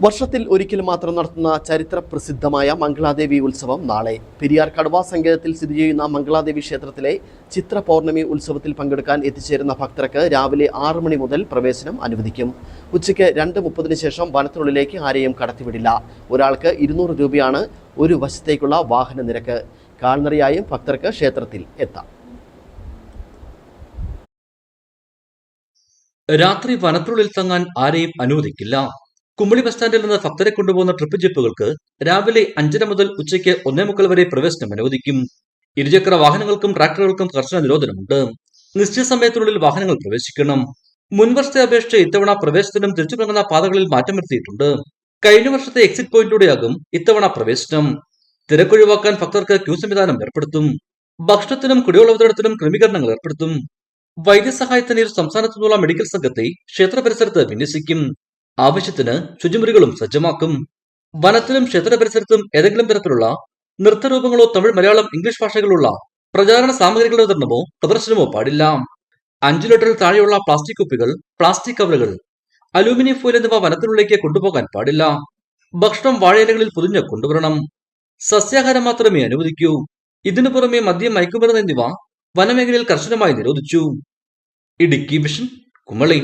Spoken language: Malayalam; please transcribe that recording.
വർഷത്തിൽ ഒരിക്കൽ മാത്രം നടത്തുന്ന ചരിത്ര പ്രസിദ്ധമായ മംഗളാദേവി ഉത്സവം നാളെ പെരിയാർ കടുവാ സങ്കേതത്തിൽ സ്ഥിതി ചെയ്യുന്ന മംഗളാദേവി ക്ഷേത്രത്തിലെ ചിത്ര പൗർണമി ഉത്സവത്തിൽ പങ്കെടുക്കാൻ എത്തിച്ചേരുന്ന ഭക്തർക്ക് രാവിലെ 6 മണി മുതൽ പ്രവേശനം അനുവദിക്കും. ഉച്ചയ്ക്ക് 2:30 ശേഷം വനത്തിനുള്ളിലേക്ക് ആരെയും കടത്തിവിടില്ല. ഒരാൾക്ക് 200 രൂപയാണ് ഒരു വശത്തേക്കുള്ള വാഹന നിരക്ക്. കാൽനടയായും ഭക്തർക്ക് ക്ഷേത്രത്തിൽ എത്താം. രാത്രി വനത്തിനുള്ളിൽ തങ്ങാൻ ആരെയും അനുവദിക്കില്ല. കുമ്പളി ബസ് സ്റ്റാൻഡിൽ നിന്ന് ഭക്തരെ കൊണ്ടുപോകുന്ന ട്രിപ്പ് ജീപ്പുകൾക്ക് രാവിലെ 5:30 മുതൽ ഉച്ചയ്ക്ക് 1:45 വരെ പ്രവേശനം അനുവദിക്കും. ഇരുചക്ര വാഹനങ്ങൾക്കും ട്രാക്ടറുകൾക്കും കർശന നിരോധനമുണ്ട്. നിശ്ചിത സമയത്തിനുള്ളിൽ വാഹനങ്ങൾ പ്രവേശിക്കണം. മുൻവർഷത്തെ അപേക്ഷിച്ച് ഇത്തവണ പ്രവേശനത്തിനും തിരിച്ചു തുടങ്ങുന്ന പാതകളിൽ മാറ്റം വരുത്തിയിട്ടുണ്ട്. കഴിഞ്ഞ വർഷത്തെ എക്സിറ്റ് പോയിന്റിലൂടെയാകും ഇത്തവണ പ്രവേശനം. തിരക്കൊഴിവാക്കാൻ ഭക്തർക്ക് ക്യൂ സംവിധാനം ഏർപ്പെടുത്തും. ഭക്ഷണത്തിനും കുടിവെള്ള വിതരണത്തിനും ക്രമീകരണങ്ങൾ ഏർപ്പെടുത്തും. വൈദ്യസഹായത്തിന് ഇരു സംസ്ഥാനത്തു നിന്നുള്ള മെഡിക്കൽ സംഘത്തെ ക്ഷേത്ര പരിസരത്ത് വിന്യസിക്കും. ആവശ്യത്തിന് ശുചിമുറികളും സജ്ജമാക്കും. വനത്തിലും ക്ഷേത്ര പരിസരത്തും ഏതെങ്കിലും തരത്തിലുള്ള നൃത്തരൂപങ്ങളോ തമിഴ്, മലയാളം, ഇംഗ്ലീഷ് ഭാഷകളിലുള്ള പ്രചാരണ സാമഗ്രികളുടെ വിതരണമോ പ്രദർശനമോ പാടില്ല. 5 ലിറ്ററിൽ താഴെയുള്ള പ്ലാസ്റ്റിക് കുപ്പികൾ, പ്ലാസ്റ്റിക് കവറുകൾ, അലൂമിനിയം ഫോയിൽ എന്നിവ വനത്തിനുള്ളിലേക്ക് കൊണ്ടുപോകാൻ പാടില്ല. ഭക്ഷണം വാഴയിലകളിൽ പൊതിഞ്ഞ് കൊണ്ടുവരണം. സസ്യാഹാരം മാത്രമേ അനുവദിക്കൂ. ഇതിനു പുറമെ മദ്യം, മയക്കുമരുന്ന് എന്നിവ വനമേഖലയിൽ കർശനമായി നിരോധിച്ചു. ഇടുക്കി വിഷൻ, കുമളി.